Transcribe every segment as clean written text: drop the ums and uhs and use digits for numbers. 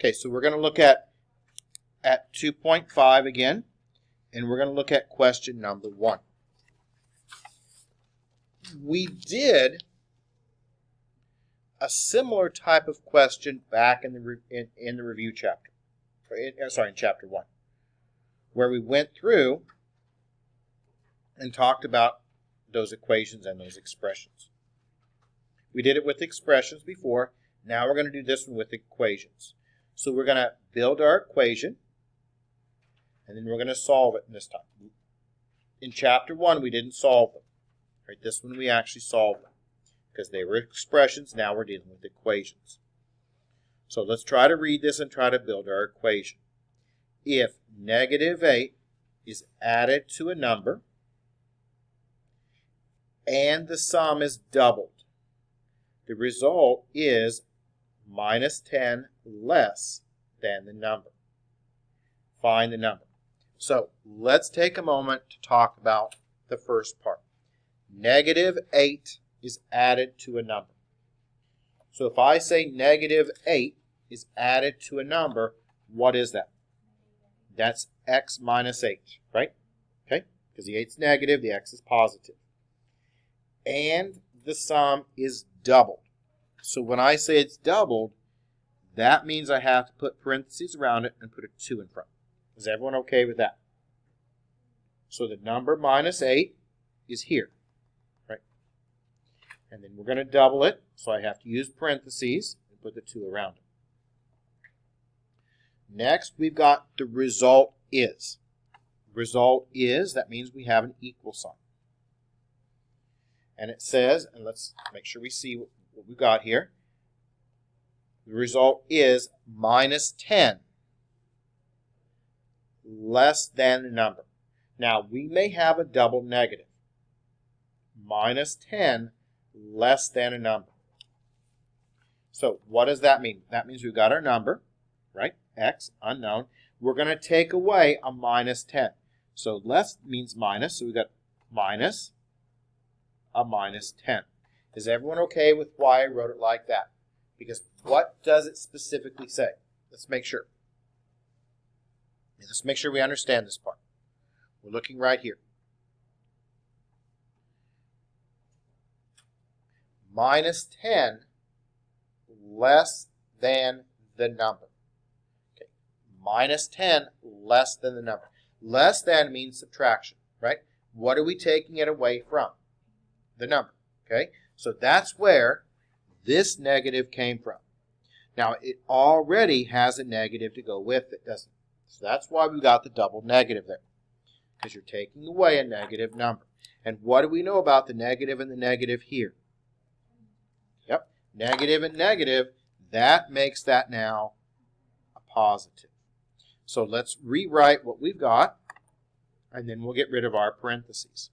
Okay, so we're going to look at 2.5 again, and we're going to look at question number 1. We did a similar type of question back in the review chapter, in chapter 1, where we went through and talked about those equations and those expressions. We did it with expressions before. Now we're going to do this one with equations. So we're going to build our equation, and then we're going to solve it this time. In chapter 1, we didn't solve them. Right? This one we actually solved them because they were expressions. Now we're dealing with equations. So let's try to read this and try to build our equation. If negative 8 is added to a number and the sum is doubled, the result is minus 10 less than the number. Find the number. So let's take a moment to talk about the first part. Negative 8 is added to a number. So if I say negative 8 is added to a number, what is that? That's x minus 8, right? Okay? Because the 8 is negative, the x is positive. And the sum is doubled. So when I say it's doubled, that means I have to put parentheses around it and put a 2 in front. Is everyone okay with that? So the number minus 8 is here, right? And then we're going to double it, so I have to use parentheses and put the 2 around it. Next, we've got the result is. Result is, that means we have an equal sign. And it says, and let's make sure we see what we've got here. The result is minus 10 less than the number. Now, we may have a double negative. Minus 10 less than a number. So what does that mean? That means we've got our number, right? X, unknown. We're going to take away a minus 10. So less means minus, so we've got minus a minus 10. Is everyone okay with why I wrote it like that? Because what does it specifically say? Let's make sure. Let's make sure we understand this part. We're looking right here. Minus 10 less than the number. Okay. Minus 10 less than the number. Less than means subtraction, right? What are we taking it away from? The number. Okay? So that's where this negative came from. Now, it already has a negative to go with it, doesn't it? So that's why we got the double negative there, because you're taking away a negative number. And what do we know about the negative and the negative here? Yep, negative and negative, that makes that now a positive. So let's rewrite what we've got, and then we'll get rid of our parentheses.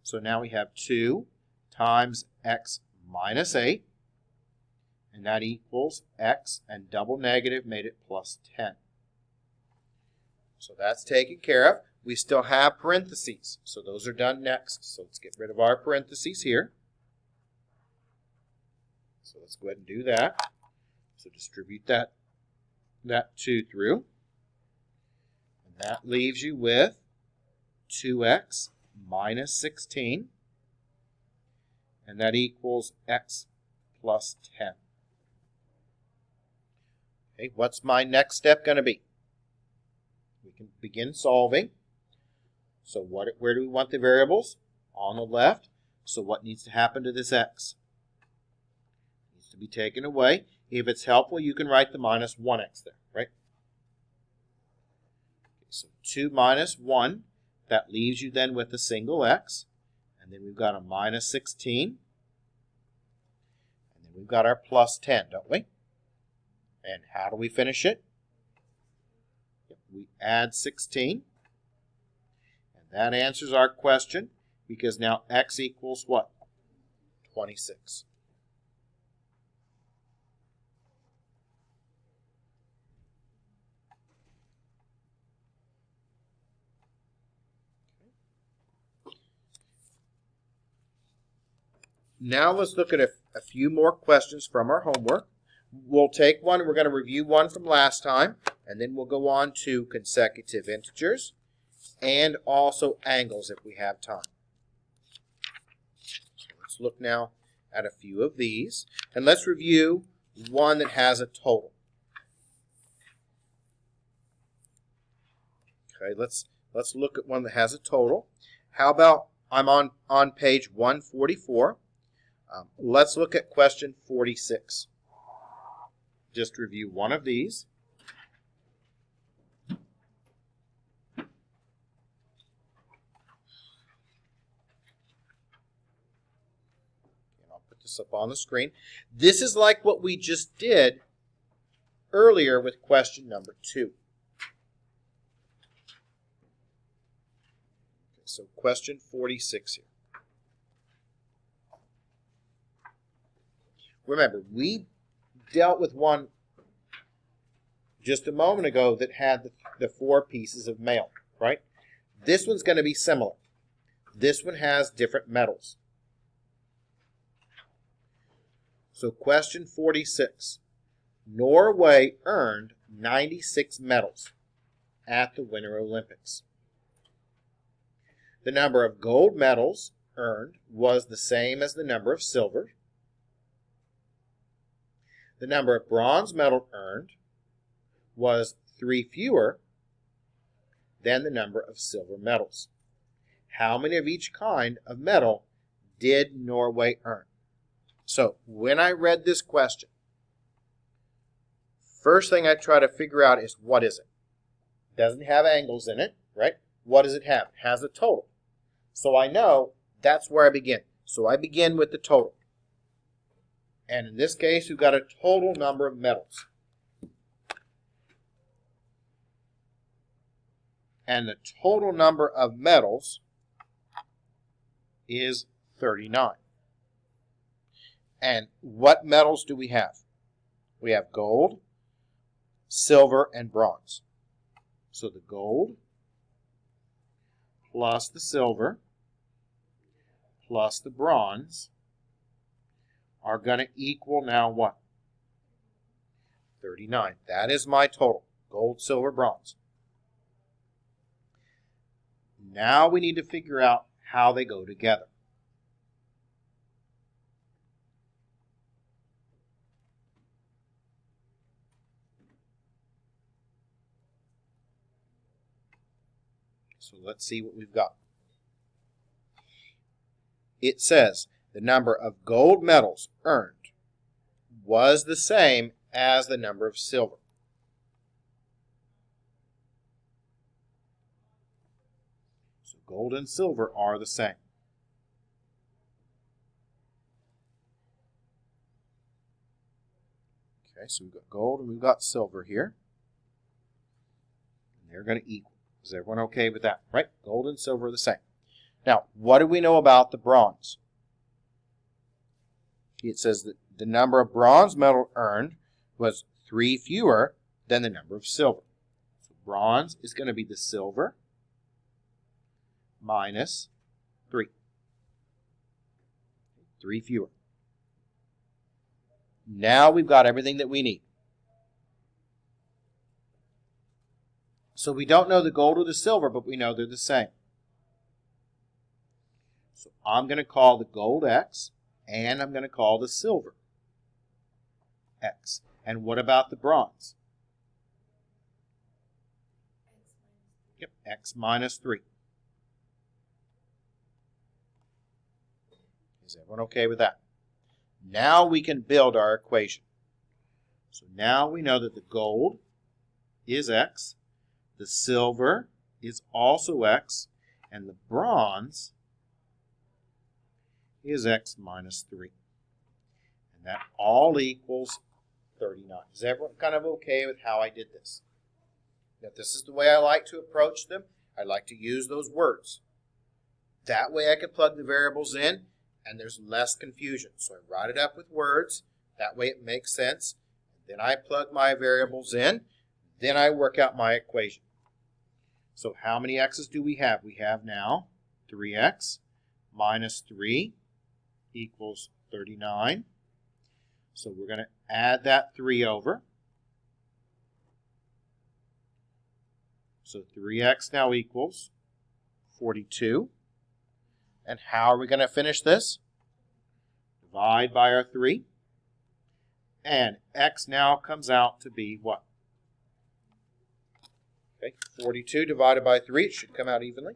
So now we have 2 times x minus 8, and that equals x, and double negative made it plus 10. So that's taken care of. We still have parentheses, so those are done next. So let's get rid of our parentheses here. So let's go ahead and do that. So distribute that 2 through. And that leaves you with 2x minus 16. And that equals x plus 10. Okay, what's my next step going to be? We can begin solving. So where do we want the variables? On the left. So what needs to happen to this x? It needs to be taken away. If it's helpful, you can write the minus 1x there, right? Okay, so 2 minus 1, that leaves you then with a single x. And then we've got a minus 16. And then we've got our plus 10, don't we? And how do we finish it? We add 16. And that answers our question, because now x equals what? 26. Now let's look at a few more questions from our homework. We'll take one, we're going to review one from last time, and then we'll go on to consecutive integers and also angles if we have time. So let's look now at a few of these, and let's review one that has a total. Okay, let's look at one that has a total. How about, I'm on page 144. Let's look at question 46. Just review one of these. And I'll put this up on the screen. This is like what we just did earlier with question number 2. Okay, so question 46 here. Remember, we dealt with one just a moment ago that had the 4 pieces of mail, right? This one's going to be similar. This one has different metals. So question 46. Norway earned 96 medals at the Winter Olympics. The number of gold medals earned was the same as the number of silver. The number of bronze medals earned was 3 fewer than the number of silver medals. How many of each kind of medal did Norway earn? So when I read this question, first thing I try to figure out is what is it? It doesn't have angles in it, right? What does it have? It has a total. So I know that's where I begin. So I begin with the total. And in this case, we've got a total number of medals. And the total number of medals is 39. And what medals do we have? We have gold, silver, and bronze. So the gold plus the silver plus the bronze are going to equal now what? 39. That is my total. Gold, silver, bronze. Now we need to figure out how they go together. So let's see what we've got. It says the number of gold medals earned was the same as the number of silver. So gold and silver are the same. Okay, so we've got gold and we've got silver here. And they're going to equal. Is everyone okay with that? Right? Gold and silver are the same. Now, what do we know about the bronze? It says that the number of bronze medals earned was 3 fewer than the number of silver. So bronze is going to be the silver minus 3. 3 fewer. Now we've got everything that we need. So we don't know the gold or the silver, but we know they're the same. So I'm going to call the gold X, and I'm going to call the silver X. And what about the bronze? Yep, X minus 3. Is everyone okay with that? Now we can build our equation. So now we know that the gold is X, the silver is also X, and the bronze is X minus 3. And that all equals 39. Is everyone kind of okay with how I did this? Now, this is the way I like to approach them. I like to use those words. That way I can plug the variables in and there's less confusion. So I write it up with words. That way it makes sense. Then I plug my variables in. Then I work out my equation. So how many x's do we have? We have now 3x minus 3 equals 39. So we're going to Add that 3 over. So 3x now equals 42. And how are we going to finish this? Divide by our 3. And x now comes out to be what? Okay, 42 divided by 3, it should come out evenly.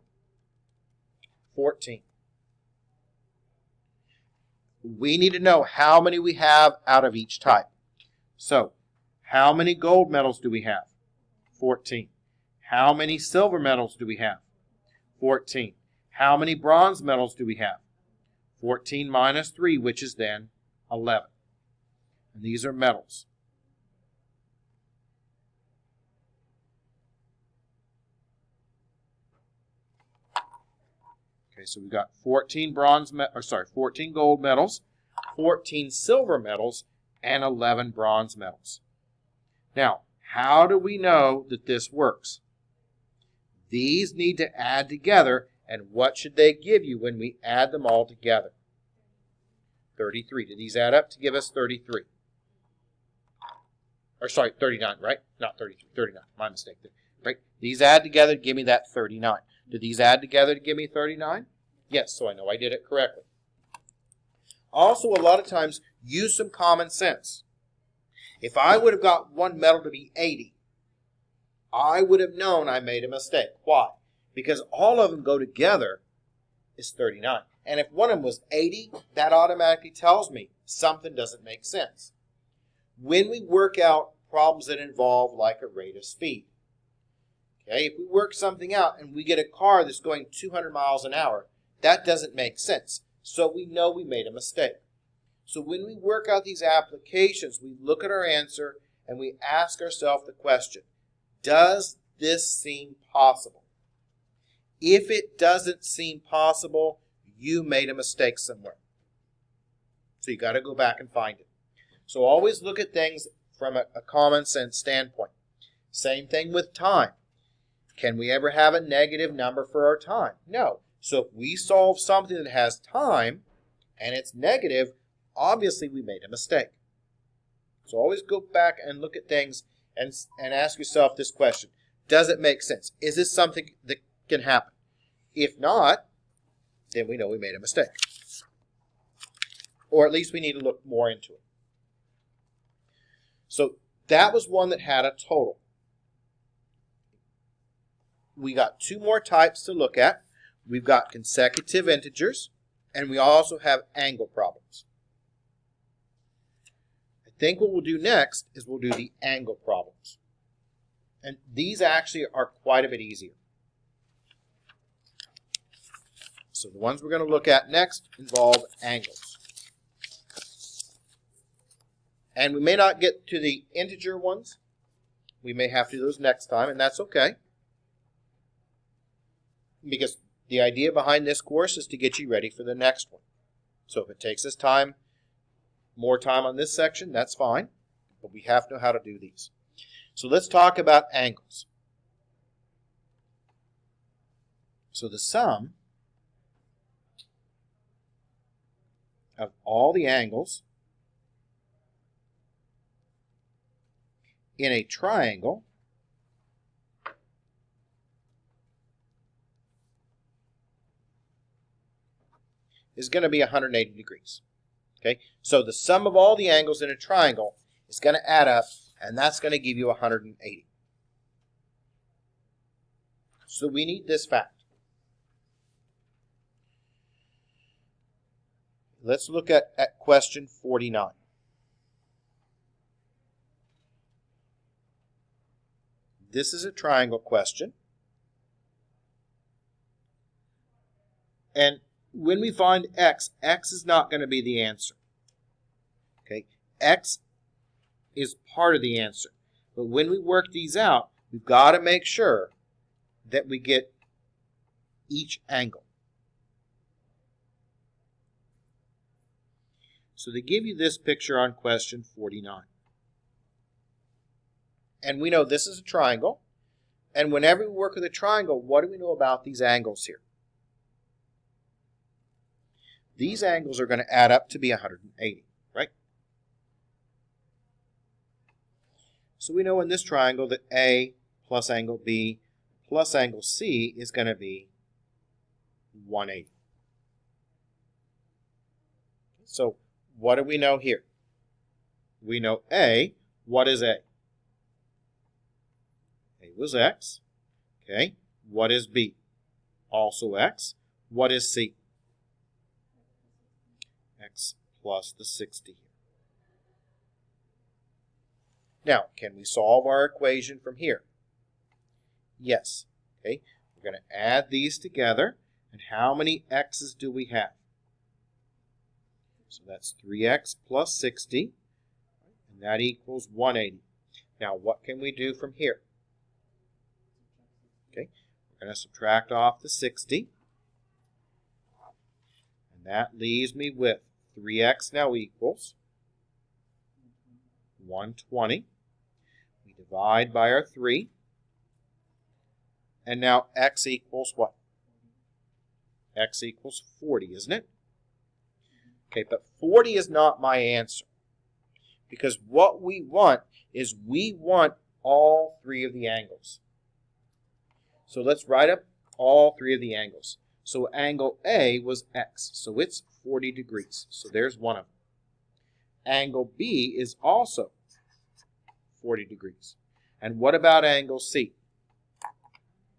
14. We need to know how many we have out of each type. So, how many gold medals do we have? 14. How many silver medals do we have? 14. How many bronze medals do we have? 14 minus 3, which is then 11. And these are medals. Okay, so we've got 14 gold medals, 14 silver medals, and 11 bronze medals. Now, how do we know that this works? These need to add together, and what should they give you when we add them all together? 33. Do these add up to give us 33? Or sorry, 39, right? Not 33, 39. My mistake there. Right? These add together to give me that 39. Do these add together to give me 39? Yes, so I know I did it correctly. Also, a lot of times, use some common sense. If I would have got one medal to be 80, I would have known I made a mistake. Why? Because all of them go together is 39. And if one of them was 80, that automatically tells me something doesn't make sense. When we work out problems that involve like a rate of speed, okay, if we work something out and we get a car that's going 200 miles an hour, that doesn't make sense. So we know we made a mistake. So when we work out these applications, we look at our answer and we ask ourselves the question, does this seem possible? If it doesn't seem possible, you made a mistake somewhere. So you got to go back and find it. So always look at things from a common sense standpoint. Same thing with time. Can we ever have a negative number for our time? No. So if we solve something that has time and it's negative, obviously we made a mistake. So always go back and look at things and ask yourself this question. Does it make sense? Is this something that can happen? If not, then we know we made a mistake. Or at least we need to look more into it. So that was one that had a total. We got two more types to look at. We've got consecutive integers, and we also have angle problems. I think what we'll do next is we'll do the angle problems. And these actually are quite a bit easier. So the ones we're going to look at next involve angles. And we may not get to the integer ones. We may have to do those next time, and that's okay. Because the idea behind this course is to get you ready for the next one. So if it takes us more time on this section, that's fine. But we have to know how to do these. So let's talk about angles. So the sum of all the angles in a triangle is going to be 180 degrees. Okay, so the sum of all the angles in a triangle is going to add up, and that's going to give you 180. So we need this fact. Let's look at question 49. This is a triangle question. And when we find x, x is not going to be the answer. Okay, x is part of the answer. But when we work these out, we've got to make sure that we get each angle. So they give you this picture on question 49. And we know this is a triangle. And whenever we work with a triangle, what do we know about these angles here? These angles are going to add up to be 180, right? So we know in this triangle that A plus angle B plus angle C is going to be 180. So what do we know here? We know A. What is A? A was X. Okay. What is B? Also X. What is C? X plus the 60 here. Now, can we solve our equation from here? Yes. Okay. We're going to add these together. And how many x's do we have? So that's 3x plus 60. And that equals 180. Now, what can we do from here? Okay. We're going to subtract off the 60. And that leaves me with 3x now equals 120. We divide by our 3. And now x equals what? X equals 40, isn't it? Okay, but 40 is not my answer. Because what we want is we want all 3 of the angles. So let's write up all 3 of the angles. So angle A was x, so it's 40 degrees. So there's one of them. Angle B is also 40 degrees. And what about angle C?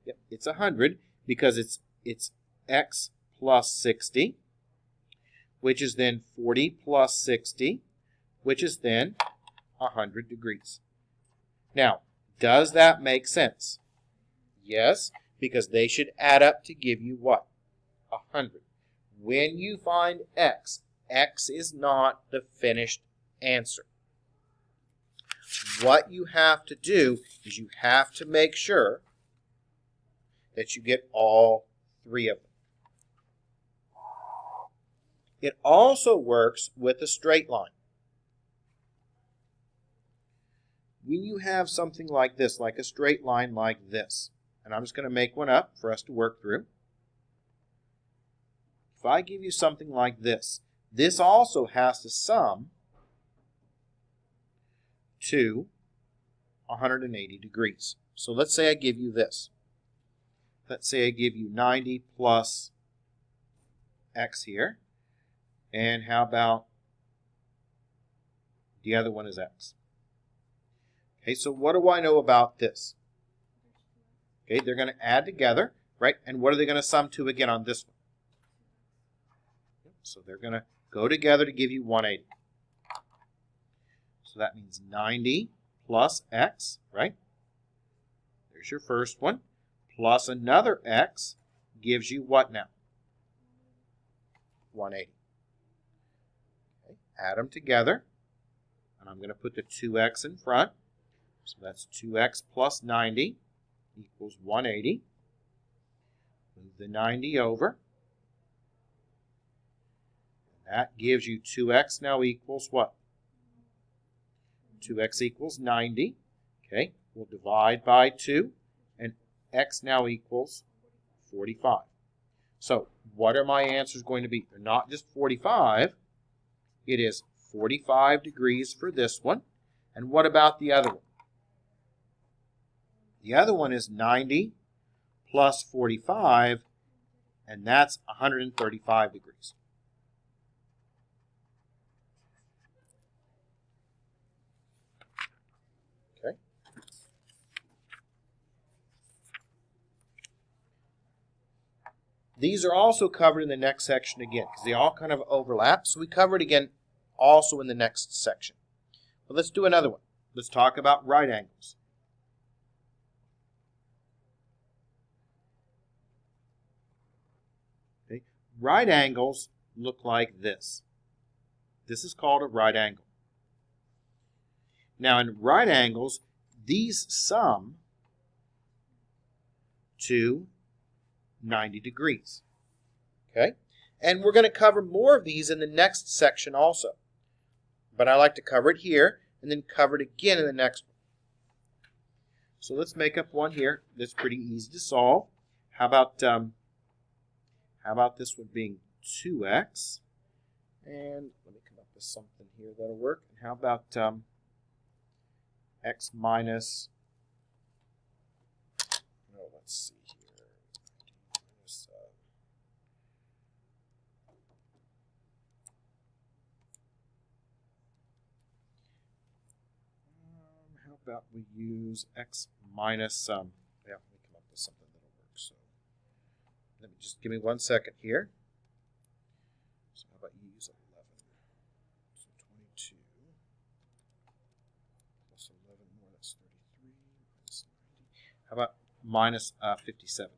Yep, it's 100 because it's x plus 60, which is then 40 plus 60, which is then 100 degrees. Now, does that make sense? Yes, because they should add up to give you what? 100. When you find x, x is not the finished answer. What you have to do is you have to make sure that you get all 3 of them. It also works with a straight line. When you have something like this, like a straight line like this, and I'm just going to make one up for us to work through. If I give you something like this, this also has to sum to 180 degrees. So let's say I give you this. Let's say I give you 90 plus x here. And how about the other one is x? Okay, so what do I know about this? Okay, they're going to add together, right? And what are they going to sum to again on this one? So they're going to go together to give you 180. So that means 90 plus x, right? There's your first one. Plus another x gives you what now? 180. Okay, add them together. And I'm going to put the 2x in front. So that's 2x plus 90 equals 180. Move the 90 over. That gives you 2x now equals what? 2x equals 90. Okay, we'll divide by 2, and x now equals 45. So what are my answers going to be? They're not just 45. It is 45 degrees for this one. And what about the other one? The other one is 90 plus 45, and that's 135 degrees. Okay. These are also covered in the next section again, because they all kind of overlap. So we cover it again also in the next section. But let's do another one. Let's talk about right angles. Okay. Right angles look like this. This is called a right angle. Now in right angles, these sum to 90 degrees. Okay? And we're going to cover more of these in the next section also. But I like to cover it here and then cover it again in the next one. So let's make up one here that's pretty easy to solve. How about this one being 2x? And let me come up with something here that'll work. And how about x minus, no, let's see here, minus, how about we use x minus, yeah, let me come up with something that'll work. So let me just give me 1 second here. So how about you use 11? So 22 plus 11 more, that's 33 minus 90. How about minus 57?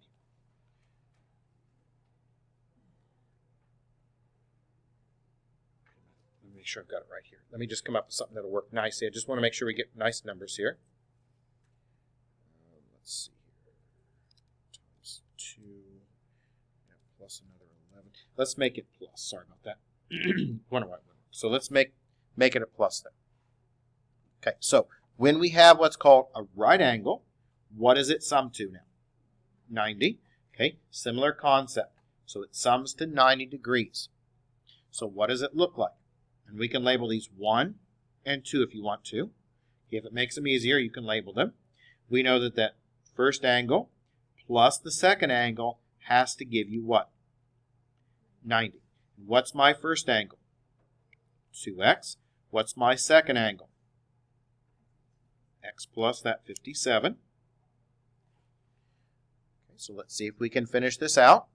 Let me make sure I've got it right here. Let me just come up with something that'll work nicely. I just want to make sure we get nice numbers here. Let's see here. Times 2 plus another 11. Let's make it plus. Sorry about that. So let's make it a plus then. Okay, so when we have what's called a right angle, what does it sum to now? 90. Okay, similar concept. So it sums to 90 degrees. So what does it look like? And we can label these 1 and 2 if you want to. If it makes them easier, you can label them. We know that that first angle plus the second angle has to give you what? 90. What's my first angle? 2x. What's my second angle? X plus that 57. Okay, so let's see if we can finish this out.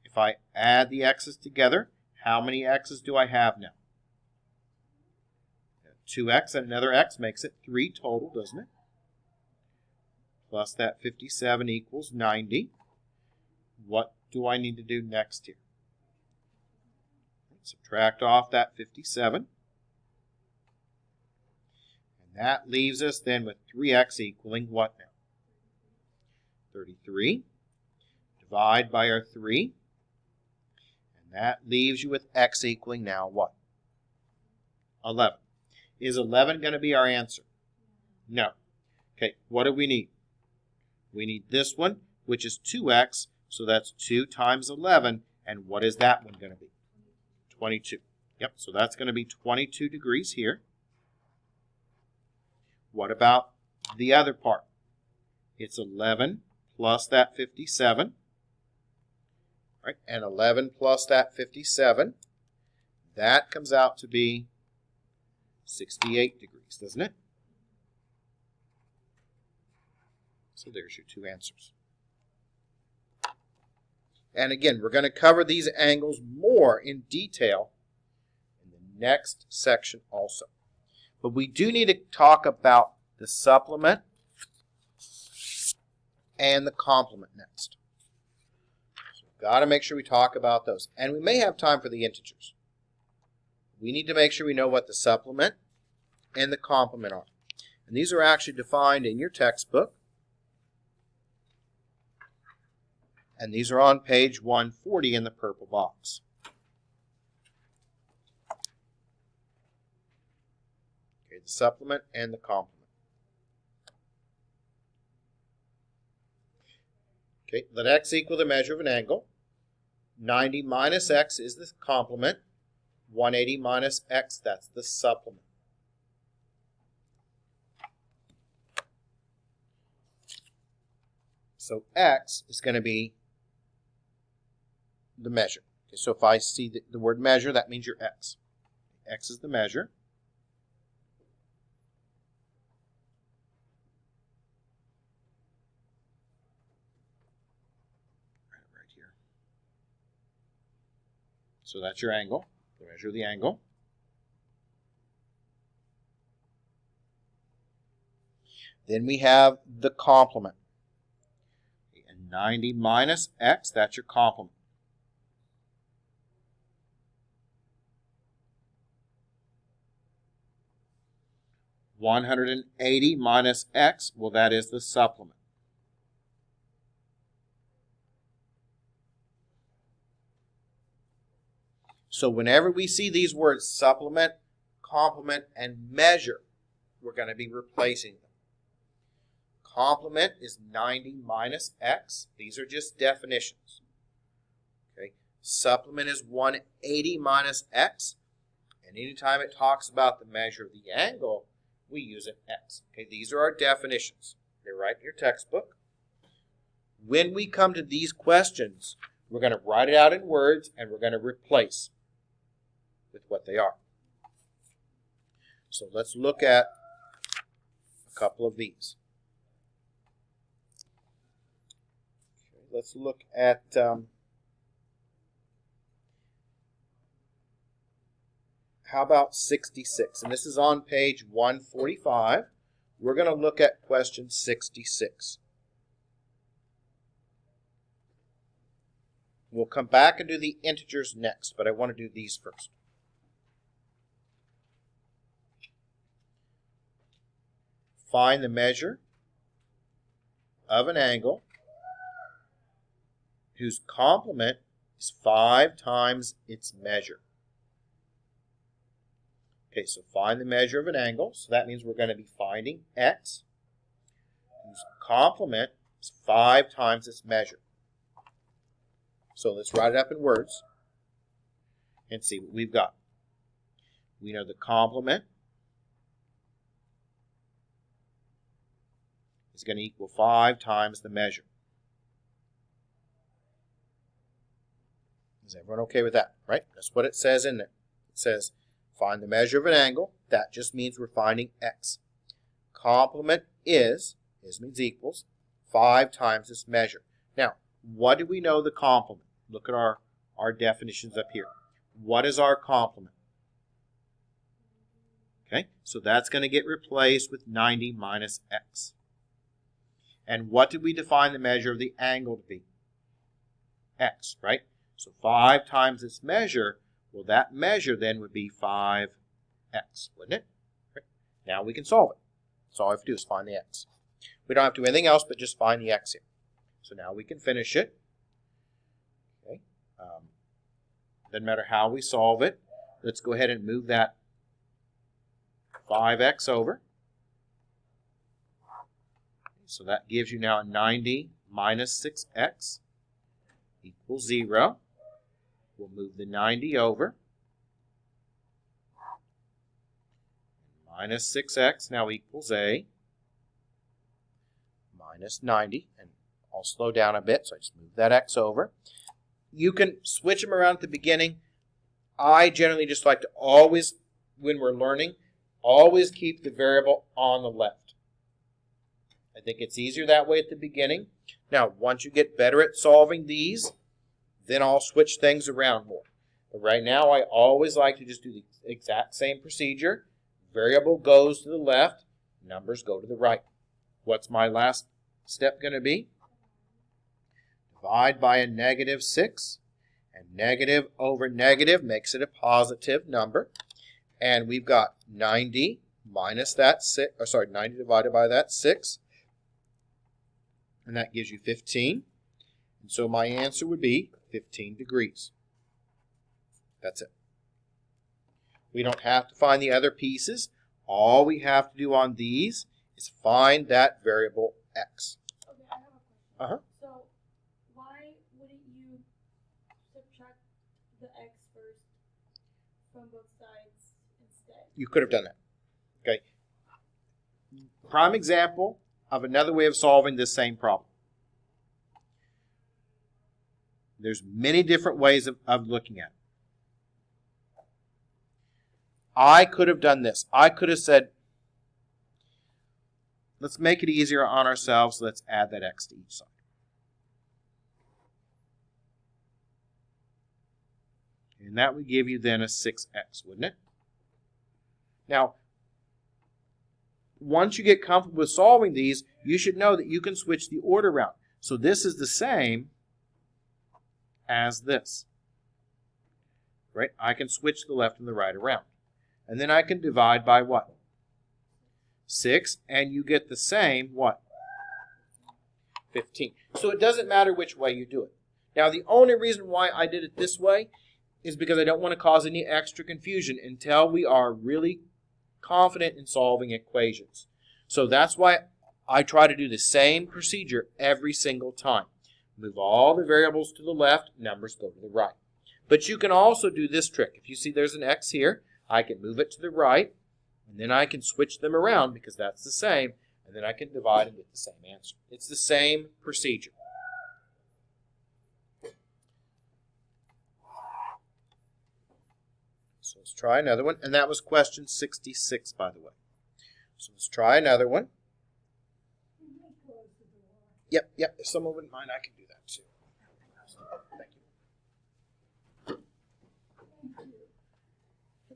If I add the x's together, how many x's do I have now? 2x and another x makes it 3 total, doesn't it? Plus that 57 equals 90. What do I need to do next here? Subtract off that 57. And that leaves us then with 3x equaling what now? 33. Divide by our 3. And that leaves you with x equaling now what? 11. Is 11 going to be our answer? No. Okay, what do we need? We need this one, which is 2x, so that's 2 times 11, and what is that one going to be? 22. Yep, so that's going to be 22 degrees here. What about the other part? It's 11 plus that 57, right? And 11 plus that 57, that comes out to be 68 degrees, doesn't it? So there's your two answers. And again, we're going to cover these angles more in detail in the next section also. But we do need to talk about the supplement and the complement next. So we've got to make sure we talk about those. And we may have time for the integers. We need to make sure we know what the supplement and the complement are. And these are actually defined in your textbook. And these are on page 140 in the purple box. Okay, the supplement and the complement. Okay, let x equal the measure of an angle. 90 minus x is the complement. 180 minus x, that's the supplement. So x is going to be the measure. Okay, so if I see the word measure, that means your x. X is the measure. Right here. So that's your angle. The measure of the angle. Then we have the complement. And 90 minus x, that's your complement. (180 minus x), well, that is the supplement. So whenever we see these words supplement, complement, and measure, we're going to be replacing them. Complement is 90 minus x. These are just definitions. Okay. Supplement is 180 minus x. And anytime it talks about the measure of the angle, we use an x. Okay, these are our definitions. They're right in your textbook. When we come to these questions, we're going to write it out in words and we're going to replace with what they are. So let's look at a couple of these. Okay, let's look at how about 66? And this is on page 145. We're going to look at question 66. We'll come back and do the integers next, but I want to do these first. Find the measure of an angle whose complement is 5 times its measure. Okay, so find the measure of an angle. So that means we're going to be finding x, whose complement is 5 times its measure. So let's write it up in words and see what we've got. We know the complement is going to equal 5 times the measure. Is everyone okay with that? Right? That's what it says in there. It says find the measure of an angle. That just means we're finding x. Complement is means equals, 5 times its measure. Now, what do we know the complement? Look at our definitions up here. What is our complement? Okay, so that's going to get replaced with 90 minus x. And what did we define the measure of the angle to be? X, right? So 5 times its measure, well, that measure then would be 5x, wouldn't it? Right. Now we can solve it. So all we have to do is find the x. We don't have to do anything else but just find the x here. So now we can finish it. Okay. Doesn't matter how we solve it. Let's go ahead and move that 5x over. So that gives you now 90 minus 6x equals 0. We'll move the 90 over. Minus 6x now equals a minus 90. And I'll slow down a bit, so I just move that x over. You can switch them around at the beginning. I generally just like to always, when we're learning, always keep the variable on the left. I think it's easier that way at the beginning. Now, once you get better at solving these, then I'll switch things around more. But right now, I always like to just do the exact same procedure. Variable goes to the left, numbers go to the right. What's my last step going to be? Divide by a negative 6, and negative over negative makes it a positive number. And we've got 90 minus that 6, 90 divided by that 6, and that gives you 15. And so my answer would be 15 degrees. That's it. We don't have to find the other pieces. All we have to do on these is find that variable x. Okay, I have a question. So why wouldn't you subtract the x first from both sides instead? You could have done that. Okay. Prime example of another way of solving this same problem. There's many different ways of looking at it. I could have done this. I could have said, let's make it easier on ourselves. Let's add that x to each side. And that would give you then a 6x, wouldn't it? Now, once you get comfortable with solving these, you should know that you can switch the order around. So this is the same as this. Right? I can switch the left and the right around. And then I can divide by what? 6, and you get the same, what? 15. So it doesn't matter which way you do it. Now, the only reason why I did it this way is because I don't want to cause any extra confusion until we are really confident in solving equations. So that's why I try to do the same procedure every single time. Move all the variables to the left, numbers go to the right. But you can also do this trick. If you see there's an x here, I can move it to the right, And then I can switch them around because that's the same, and then I can divide and get the same answer. It's the same procedure. So let's try another one, and that was question 66, by the way. So let's try another one. Yep, if someone wouldn't mind, I can do that too. Thank you.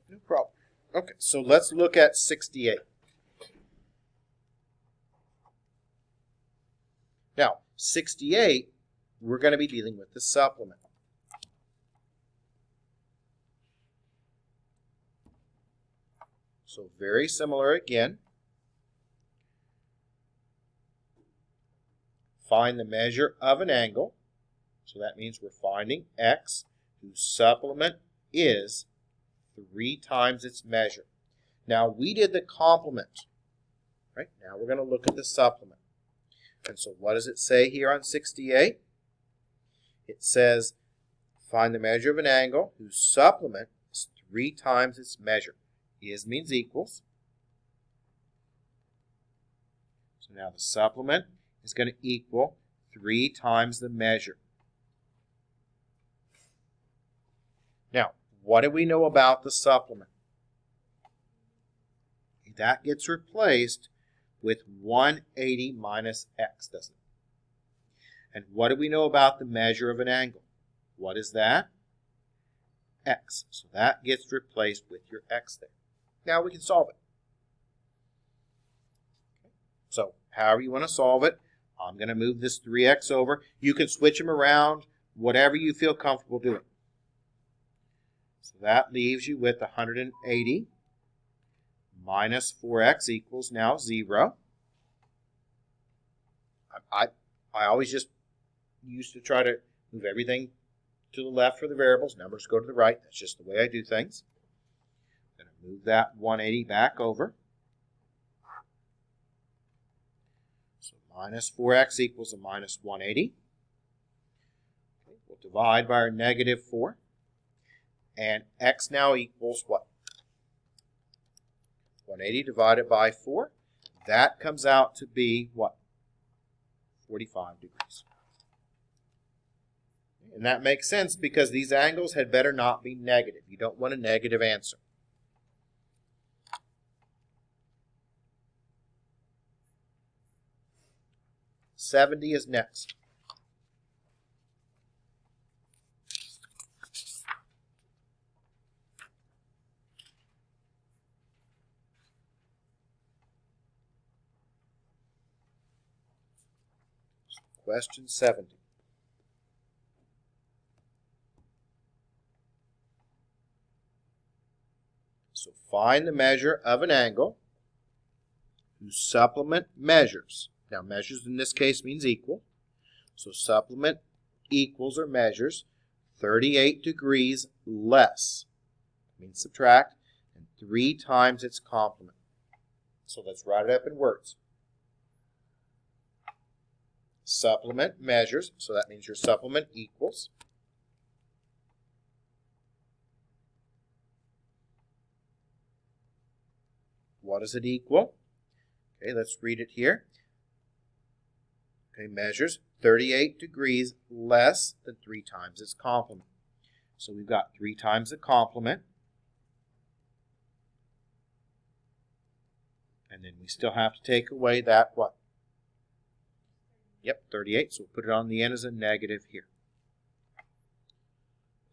No problem. Okay, so let's look at 68. Now, 68, we're going to be dealing with the supplement. So very similar again. Find the measure of an angle. So that means we're finding x whose supplement is 3 times its measure. Now we did the complement. Right? Now we're going to look at the supplement. And so what does it say here on 68? It says find the measure of an angle whose supplement is 3 times its measure. Is means equals. So now the supplement is going to equal 3 times the measure. Now, what do we know about the supplement? That gets replaced with 180 minus x, doesn't it? And what do we know about the measure of an angle? What is that? X. So that gets replaced with your x there. Now we can solve it. So however you want to solve it, I'm going to move this 3x over. You can switch them around, whatever you feel comfortable doing. So that leaves you with 180 minus 4x equals now 0. I always just used to try to move everything to the left for the variables. Numbers go to the right. That's just the way I do things. I'm going to move that 180 back over. So minus 4x equals a minus 180. Okay, we'll divide by our negative 4. And x now equals what? 180 divided by 4. That comes out to be what? 45 degrees. And that makes sense because these angles had better not be negative. You don't want a negative answer. $70 is next. Question 70. So find the measure of an angle whose supplement measures. Now measures in this case means equal. So supplement equals or measures 38 degrees less. Means subtract, and 3 times its complement. So let's write it up in words. Supplement measures, so that means your supplement equals. What does it equal? Okay, let's read it here. Okay, measures 38 degrees less than 3 times its complement. So we've got 3 times the complement. And then we still have to take away that what? Yep, 38. So we'll put it on the end as a negative here.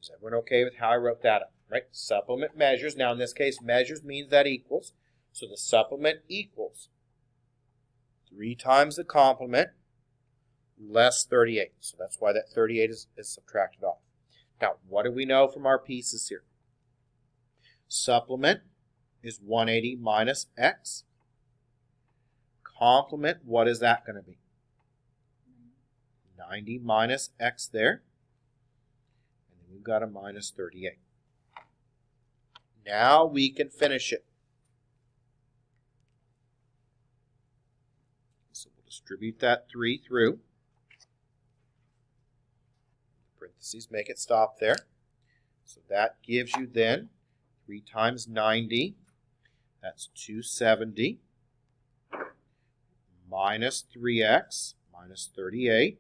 Is everyone okay with how I wrote that up? Right? Supplement measures. Now in this case, measures means that equals. So the supplement equals 3 times the complement less 38. So that's why that 38 is subtracted off. Now, what do we know from our pieces here? Supplement is 180 minus x. Complement, what is that going to be? 90 minus x there. And then we've got a minus 38. Now we can finish it. So we'll distribute that 3 through. Parentheses make it stop there. So that gives you then 3 times 90. That's 270 minus 3x minus 38.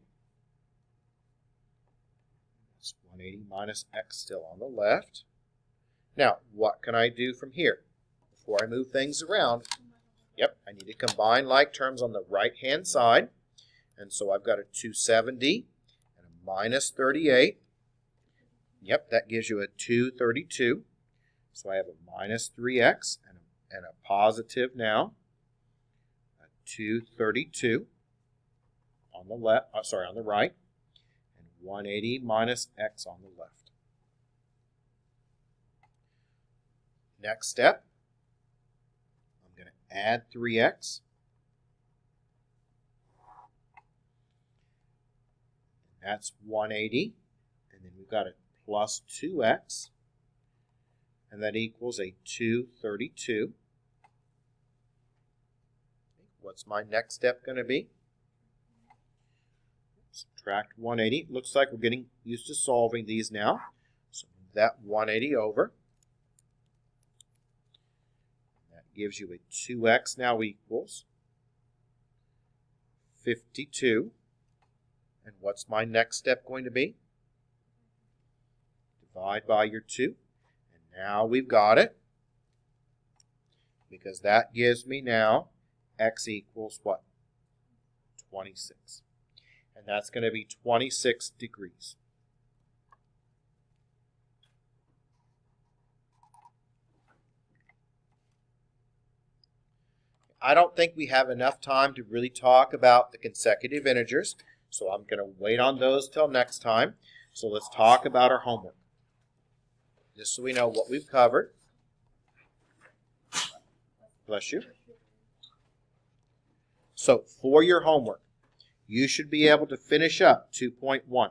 That's 180 minus x still on the left. Now, what can I do from here? Before I move things around, yep, I need to combine like terms on the right-hand side. And so I've got a 270 and a minus 38. Yep, that gives you a 232. So I have a minus 3x and a positive now, a 232 on the left, on the right, and 180 minus x on the left. Next step, I'm going to add 3x. That's 180. And then we've got a plus 2x. And that equals a 232. What's my next step going to be? Subtract 180. Looks like we're getting used to solving these now. So move that 180 over. That gives you a 2x now equals 52. And what's my next step going to be? Divide by your 2. And now we've got it. Because that gives me now x equals what? 26. And that's going to be 26 degrees. I don't think we have enough time to really talk about the consecutive integers, so I'm going to wait on those till next time. So let's talk about our homework, just so we know what we've covered. Bless you. So for your homework, you should be able to finish up 2.1.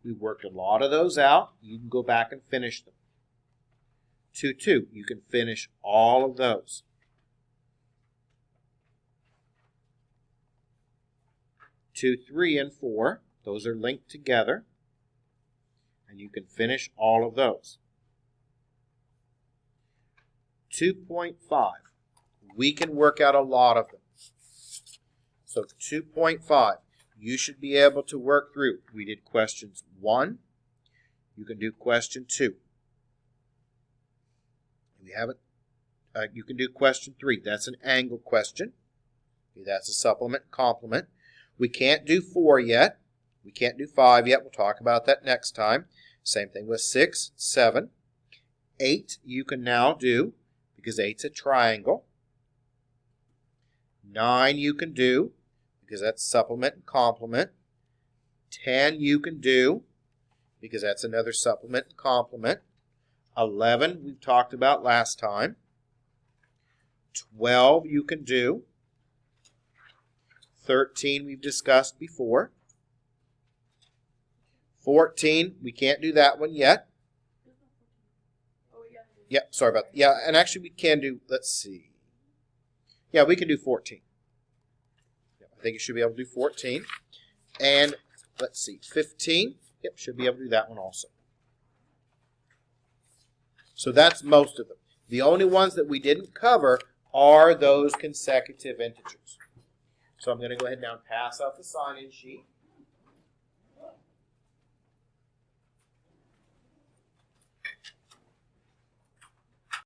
We worked a lot of those out. You can go back and finish them. 2.2, you can finish all of those. 2, 3, and 4, those are linked together, and you can finish all of those. 2.5, we can work out a lot of them. So 2.5, you should be able to work through. We did questions 1. You can do question 2. We haven't. You can do question 3. That's an angle question. Okay, that's a supplement complement. We can't do 4 yet. We can't do 5 yet. We'll talk about that next time. Same thing with 6, 7. 8 you can now do because 8's a triangle. 9 you can do because that's supplement and complement. 10 you can do because that's another supplement and complement. 11 we've talked about last time. 12 you can do. 13 we've discussed before. 14 we can't do that one yet. Yep, sorry about that. Yeah, and actually we can do, let's see. Yeah, we can do 14. Yeah, I think you should be able to do 14. And let's see, 15. Yep, should be able to do that one also. So that's most of them. The only ones that we didn't cover are those consecutive integers. So I'm going to go ahead now and pass out the sign-in sheet.